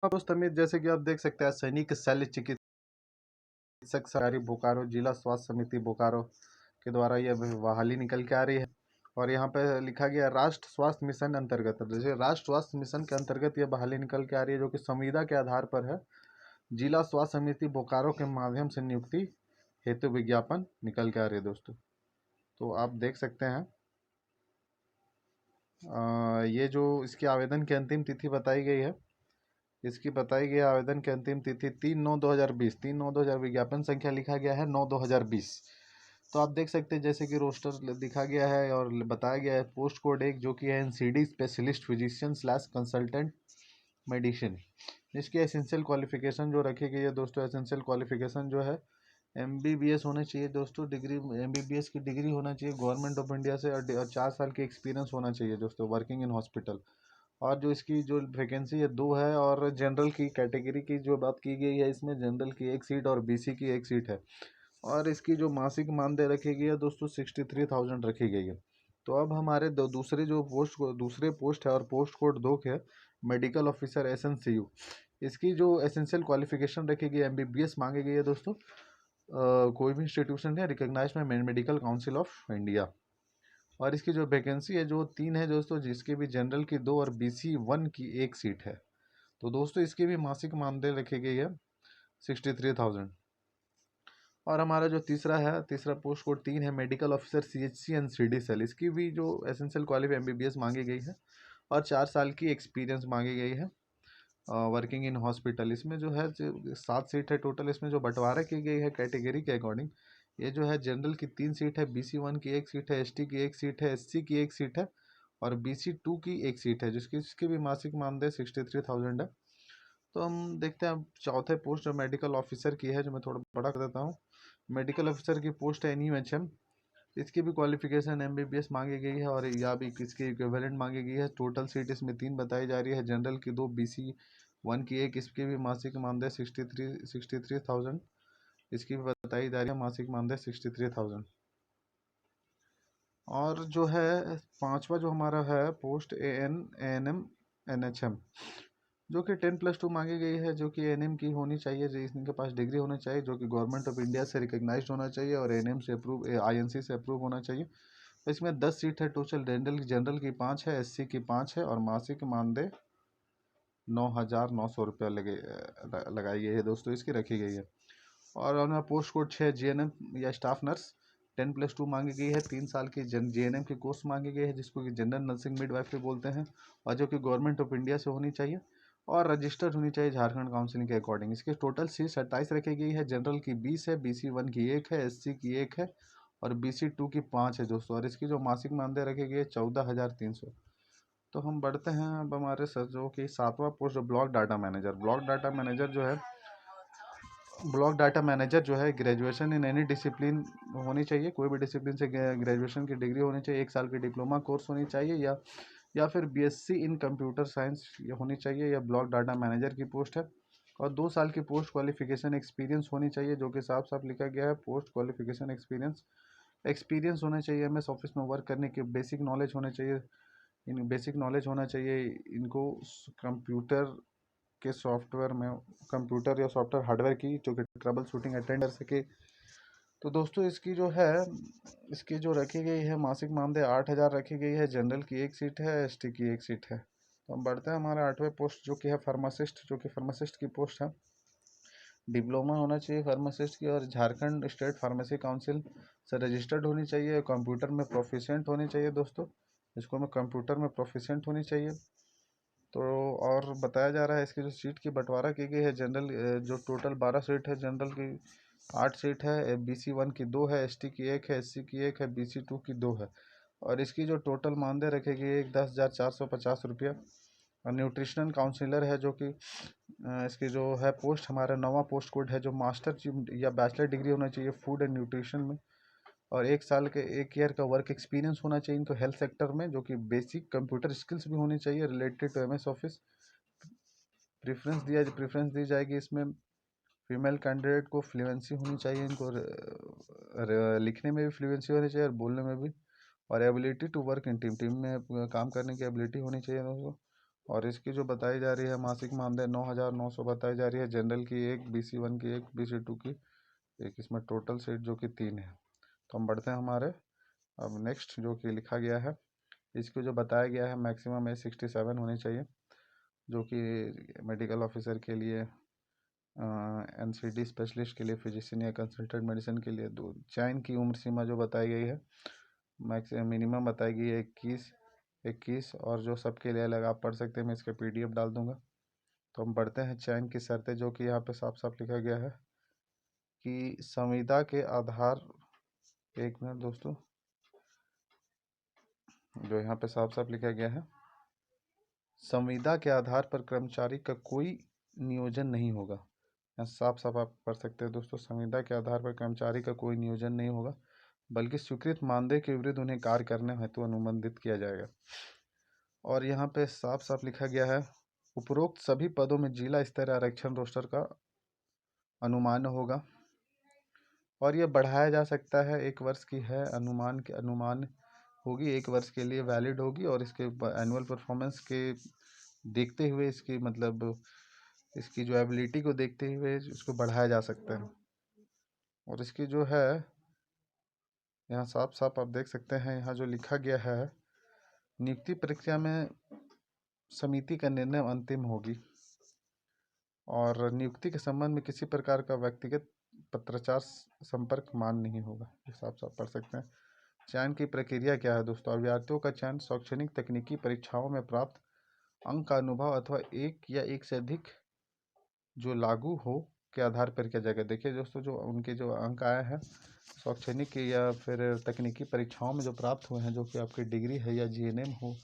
दोस्त अमित, जैसे कि आप देख सकते हैं, सैनिक शल्य चिकित्सक सरकारी बोकारो जिला स्वास्थ्य समिति बोकारो के द्वारा यह बहाली निकल के आ रही है। और यहाँ पे लिखा गया राष्ट्र स्वास्थ्य मिशन अंतर्गत, जैसे राष्ट्र स्वास्थ्य मिशन के अंतर्गत यह बहाली निकल के आ रही है, जो कि संविदा के आधार पर है। जिला स्वास्थ्य समिति बोकारो के माध्यम से नियुक्ति हेतु विज्ञापन निकल के आ रही है दोस्तों। तो आप देख सकते हैं ये जो इसकी आवेदन की अंतिम तिथि बताई गई है, इसकी बताई गई आवेदन की अंतिम तिथि 3/9/2020, 3/9/2000, विज्ञापन संख्या लिखा गया है 9/2020। तो आप देख सकते हैं जैसे कि रोस्टर दिखा गया है और बताया गया है पोस्ट कोड 1, जो कि है NCD specialist physician slash consultant medicine. इसकी एसेंशियल क्वालिफिकेशन जो रखी गई है दोस्तों, एसेंशियल क्वालिफिकेशन जो है एमबीबीएस होना चाहिए दोस्तों, डिग्री एमबीबीएस की डिग्री होना चाहिए गवर्नमेंट ऑफ इंडिया से, और 4 साल की एक्सपीरियंस होना चाहिए दोस्तों वर्किंग इन हॉस्पिटल। और जो इसकी जो वैकेंसी है 2 है, और जनरल की कैटेगरी की जो बात की गई है, इसमें जनरल की 1 सीट और बीसी की 1 सीट है। और इसकी जो मासिक मानदेय रखी गई है दोस्तों 63,000 रखी गई है। तो अब हमारे दूसरे जो दूसरे पोस्ट है, और पोस्ट कोड 2 के मेडिकल ऑफिसर एसएनसीयू। इसकी जो एसेंशियल क्वालिफिकेशन रखी गई है एमबीबीएस मांगी गई है दोस्तों। कोई भी इंस्टीट्यूशन है recognised by medical council of India. और इसकी जो वैकेंसी है जो 3 है दोस्तों, जिसके भी जनरल की 2 और बीसी 1 की 1 सीट है। तो दोस्तों इसकी भी मासिक मानदेय रखी गई है 63,000। और हमारा जो तीसरा पोस्ट कोड 3 है medical officer CHC and CD cell. इसकी भी जो एसेंशियल क्वालिफाई एमबीबीएस मांगी गई है, और 4 साल की एक्सपीरियंस मांगी गई है वर्किंग इन हॉस्पिटल। इसमें जो है 7 सीट है टोटल। इसमें जो बंटवारा की गई है कैटेगरी के अकॉर्डिंग, ये जो है जनरल की 3 सीट है, बीसी 1 की 1 सीट है, एसटी की 1 सीट है, एससी की 1 सीट है, और बीसी 2 की 1 सीट है, जिसकी भी मासिक मानदेय 63,000 है। तो हम देखते हैं अब चौथे पोस्ट जो मेडिकल ऑफिसर की है, जो मैं थोड़ा बड़ा कर देता हूँ। मेडिकल ऑफिसर की पोस्ट है एनयूएचएम। इसकी भी क्वालिफिकेशन एमबीबीएस मांगी गई है, और या भी इसकी इक्विवेलेंट मांगी गई है। टोटल सीट इसमें 3 बताई जा रही है, जनरल की 2, बीसी 1 की 1। इसकी भी मासिक मानदेय 63,000 इसकी भी बताई जा रही है, मासिक मानदेय 63,000। और जो है पांचवा जो हमारा है पोस्ट एएनएम एनएचएम, जो कि 10+2 मांगी गई है, जो कि एएनएम की होनी चाहिए, जिनके पास डिग्री होनी चाहिए, जो कि गवर्नमेंट ऑफ इंडिया से रिकॉग्नाइज्ड होना चाहिए, और एएनएम से अप्रूव, आईएनसी से अप्रूव होना चाहिए। तो इसमें 10 सीट है टोटल। जनरल की 5 है, एससी की 5 है, और मासिक मानदेय 9,900 रुपया लगाई गई है दोस्तों, इसकी रखी गई है। और हमारा पोस्ट कोड 6 जीएनएम या स्टाफ नर्स 10+2 मांगी गई है। 3 साल की जीएनएम की कोर्स मांगी गई है, जिसको कि जनरल नर्सिंग मिडवाइफरी बोलते हैं, और जो कि गवर्नमेंट ऑफ इंडिया से होनी चाहिए, और रजिस्टर्ड होनी चाहिए झारखंड काउंसिलिंग के अकॉर्डिंग। इसकी टोटल सीट 27 रखी गई है। जनरल की 20 है, बीसी 1 की 1 है, एससी की 1 है, और बीसी 2 की 5 है दोस्तों। और इसकी जो मासिक मानदेय रखी गई है 14,300। तो हम बढ़ते हैं अब हमारे सर जो कि 7वां post block data manager. Block data manager जो है ग्रेजुएशन इन एनी डिसिप्लिन होनी चाहिए, कोई भी डिसिप्लिन से ग्रेजुएशन की डिग्री होनी चाहिए, 1 साल की डिप्लोमा कोर्स होनी चाहिए, या फिर बीएससी इन कंप्यूटर साइंस होनी चाहिए। यह ब्लॉक डाटा मैनेजर की पोस्ट है। और 2 साल की पोस्ट क्वालिफिकेशन एक्सपीरियंस होनी चाहिए, जो कि साफ साफ लिखा गया है पोस्ट क्वालिफिकेशन एक्सपीरियंस होना चाहिए। एमएस ऑफिस में वर्क करने की बेसिक नॉलेज होना चाहिए, इनको कंप्यूटर के सॉफ्टवेयर में, कंप्यूटर या सॉफ्टवेयर हार्डवेयर की जो कि ट्रबल शूटिंग अटेंड कर सके। तो दोस्तों इसकी जो रखी गई है मासिक मानदेय 8,000 रखी गई है। जनरल की 1 सीट है, एसटी की 1 सीट है। तो हम बढ़ते हैं हमारा 8वें पोस्ट जो कि है फार्मासिस्ट, जो कि फार्मासिस्ट की पोस्ट है। डिप्लोमा होना चाहिए फार्मासिस्ट की, और झारखंड स्टेट फार्मेसी काउंसिल से रजिस्टर्ड होनी चाहिए, कंप्यूटर में प्रोफिशिएंट होनी चाहिए दोस्तों, इसको में कंप्यूटर में प्रोफिशिएंट होनी चाहिए। तो और बताया जा रहा है इसकी जो सीट की बंटवारा की गई है, जनरल जो टोटल 12 सीट है, जनरल की 8 सीट है, बीसी 1 की 2 है, एसटी की 1 है, एससी की 1 है, बीसी 2 की 2 है। और इसकी जो टोटल मानदेय रखेगी 10,450 रुपया। और न्यूट्रिशनल काउंसिलर है, जो कि इसकी जो है पोस्ट हमारा 9वां पोस्ट कोड है, जो मास्टर या बैचलर डिग्री होना चाहिए फूड एंड न्यूट्रिशन में, और 1 ईयर का वर्क एक्सपीरियंस होना चाहिए इनको हेल्थ सेक्टर में, जो कि बेसिक कंप्यूटर स्किल्स भी होनी चाहिए related to MS office. Preference दी जाएगी इसमें। फीमेल कैंडिडेट को फ्लुएंसी होनी चाहिए, इनको लिखने में भी फ्लुएंसी होनी चाहिए और बोलने में भी, और ability to work in team में काम करने की एबिलिटी होनी चाहिए दोस्तों। और इसकी जो बताई जा रही है मासिक मानदेय 9,900 बताई जा रही है। जनरल की एक, BC1 की एक, BC2 की एक, इसमें टोटल सीट जो कि 3 है। तो हम बढ़ते हैं हमारे अब नेक्स्ट जो कि लिखा गया है, इसको जो बताया गया है मैक्सिमम एज 67 होनी चाहिए, जो कि मेडिकल ऑफिसर के लिए, NCD स्पेशलिस्ट के लिए, फिजिशियन या कंसल्टेंट मेडिसिन के लिए। दो चयन की उम्र सीमा जो बताई गई है मैक्सिमम मिनिमम बताई गई है 21, और जो सबके लिए अलग आप पढ़ सकते हैं, मैं इसका PDF डाल दूंगा। तो हम बढ़ते हैं चयन की शर्तें, जो कि यहाँ पे साफ साफ लिखा गया है कि संविदा के आधार, एक मिनट दोस्तों, जो यहाँ पे साफ साफ लिखा गया है, संविदा के आधार पर कर्मचारी का कोई नियोजन नहीं होगा। यहाँ साफ साफ आप पढ़ सकते हैं दोस्तों, संविदा के आधार पर कर्मचारी का कोई नियोजन नहीं होगा, बल्कि स्वीकृत मानदेय के विरुद्ध उन्हें कार्य करने हेतु अनुबंधित किया जाएगा। और यहाँ पे साफ साफ लिखा गया है, उपरोक्त सभी पदों में जिला स्तरीय आरक्षण रोस्टर का अनुमान होगा, और ये बढ़ाया जा सकता है। 1 वर्ष की है, अनुमान होगी, 1 वर्ष के लिए वैलिड होगी, और इसके एनुअल परफॉर्मेंस के देखते हुए, इसकी मतलब इसकी जो एबिलिटी को देखते हुए इसको बढ़ाया जा सकता है। और इसकी जो है यहाँ साफ साफ आप देख सकते हैं, यहाँ जो लिखा गया है, नियुक्ति प्रक्रिया में समिति का निर्णय अंतिम होगी, और नियुक्ति के संबंध में किसी प्रकार का व्यक्तिगत पत्राचार संपर्क मान नहीं होगा। ये साफ साफ पढ़ सकते हैं। चयन की प्रक्रिया क्या है दोस्तों? अभ्यर्थियों का चयन शैक्षणिक तकनीकी परीक्षाओं में प्राप्त अंक का अनुभव अथवा एक या एक से अधिक जो लागू हो के आधार पर किया जाएगा। देखिए दोस्तों, जो उनके जो अंक आए हैं शैक्षणिक या फिर तकनीकी परीक्षाओं में जो प्राप्त हुए हैं, जो कि आपकी डिग्री है या GNM हो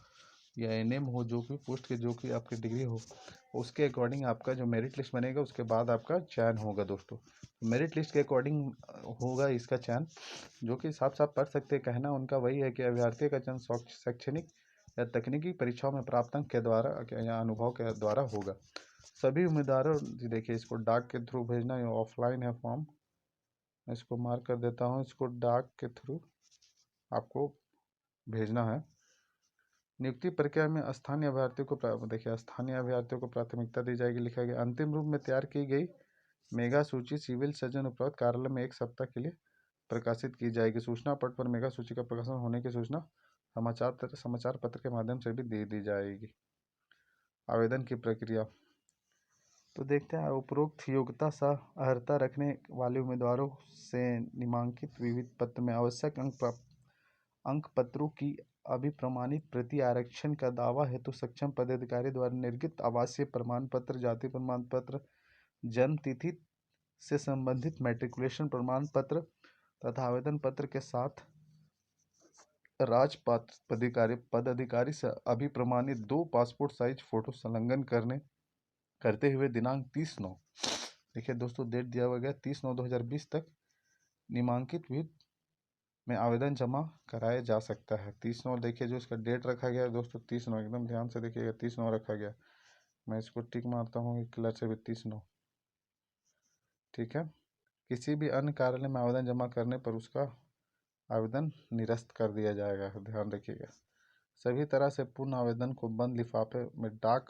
या NM हो, जो कि पोस्ट के जो कि आपकी डिग्री हो, उसके अकॉर्डिंग आपका जो मेरिट लिस्ट बनेगा, उसके बाद आपका चयन होगा दोस्तों। मेरिट लिस्ट के अकॉर्डिंग होगा इसका चयन, जो कि साफ साफ पढ़ सकते हैं। कहना उनका वही है कि अभ्यर्थी का चयन शैक्षणिक या तकनीकी परीक्षाओं में प्राप्त अंक के द्वारा या अनुभव के द्वारा होगा। सभी उम्मीदवारों, देखिए इसको डाक के थ्रू भेजना या ऑफलाइन है फॉर्म, मैं इसको मार्क कर देता हूँ, इसको डाक के थ्रू आपको भेजना है। नियुक्ति प्रक्रिया में स्थानीय अभ्यर्थियों को देखिए स्थानीय अभ्यर्थियों को प्राथमिकता दी जाएगी, लिखा गया। अंतिम रूप में तैयार की गई मेगा सूची सिविल सर्जन उपरोक्त कार्यालय में 1 सप्ताह के लिए प्रकाशित की जाएगी। सूचना पट पर मेगा सूची का प्रकाशन होने की सूचना समाचार पत्र के माध्यम से भी दे दी जाएगी। आवेदन की प्रक्रिया तो देखते हैं। उपरोक्त योग्यता सह अर्हता रखने वाले उम्मीदवारों से निम्नांकित विविध पत्र में आवश्यक अंक पत्रों की अभिप्रमाणित प्रति आरक्षण का दावा हेतु सक्षम पदाधिकारी द्वारा निर्गत आवासीय प्रमाण पत्र, जाति प्रमाण पत्र, जन्म तिथि से संबंधित मैट्रिकुलेशन प्रमाण पत्र तथा आवेदन पत्र के साथ राजपत्र पदाधिकारी से अभिप्रमाणित 2 पासपोर्ट साइज फोटो संलग्न करते हुए दिनांक 30/9, देखिए दोस्तों डेट दिया हुआ गया 30/9/2020 तक निम्नांकित विधि में आवेदन जमा कराया जा सकता है। 30/9 देखिए जो इसका डेट रखा गया है दोस्तों, 30/9 एकदम ध्यान से देखिएगा, 30/9 रखा गया। मैं इसको टिक मारता हूँ कलर से भी, 30/9 ठीक है। किसी भी अन्य कार्यालय में आवेदन जमा करने पर उसका आवेदन निरस्त कर दिया जाएगा, ध्यान रखिएगा। सभी तरह से पूर्ण आवेदन को बंद लिफाफे में डाक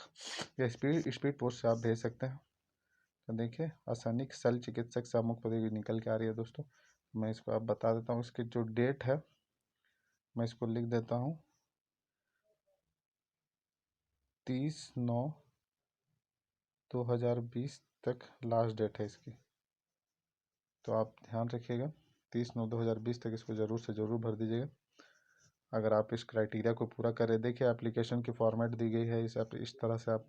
या स्पीड पोस्ट से आप भेज सकते हैं। तो देखिए आसानिक शल्य चिकित्सक सामुक पदवी निकल के आ रही है दोस्तों। मैं इसको आप बता देता हूँ, इसकी जो डेट है मैं इसको लिख देता हूँ, 30/9/2020 तक लास्ट डेट है इसकी। तो आप ध्यान रखिएगा 30/9/2020 तक इसको ज़रूर से ज़रूर भर दीजिएगा, अगर आप इस क्राइटेरिया को पूरा करें। देखिए एप्लीकेशन की फॉर्मेट दी गई है, इस तरह से आप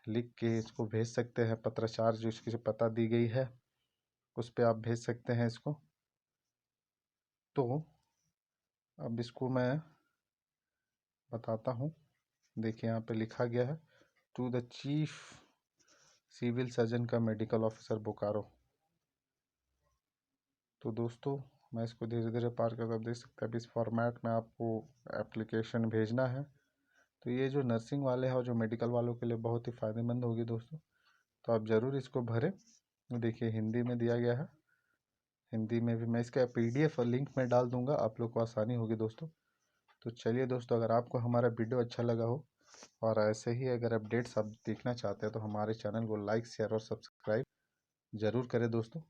लिख के इसको भेज सकते हैं। पत्राचार जो इसकी जो पता दी गई है उस पर आप भेज सकते हैं इसको। तो अब इसको मैं बताता हूँ, देखिए यहाँ पे लिखा गया है to the chief civil surgeon का मेडिकल ऑफिसर बोकारो। तो दोस्तों मैं इसको धीरे धीरे पार कर, आप देख सकते हैं इस फॉर्मेट में आपको एप्लीकेशन भेजना है। तो ये जो नर्सिंग वाले हैं और जो मेडिकल वालों के लिए बहुत ही फ़ायदेमंद होगी दोस्तों, तो आप ज़रूर इसको भरें। देखिए हिंदी में दिया गया है, हिंदी में भी मैं इसका PDF और लिंक में डाल दूंगा, आप लोग को आसानी होगी दोस्तों। तो चलिए दोस्तों, अगर आपको हमारा वीडियो अच्छा लगा हो और ऐसे ही अगर अपडेट्स आप देखना चाहते हैं तो हमारे चैनल को लाइक, शेयर और सब्सक्राइब ज़रूर करें दोस्तों।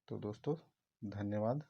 तो दोस्तों धन्यवाद।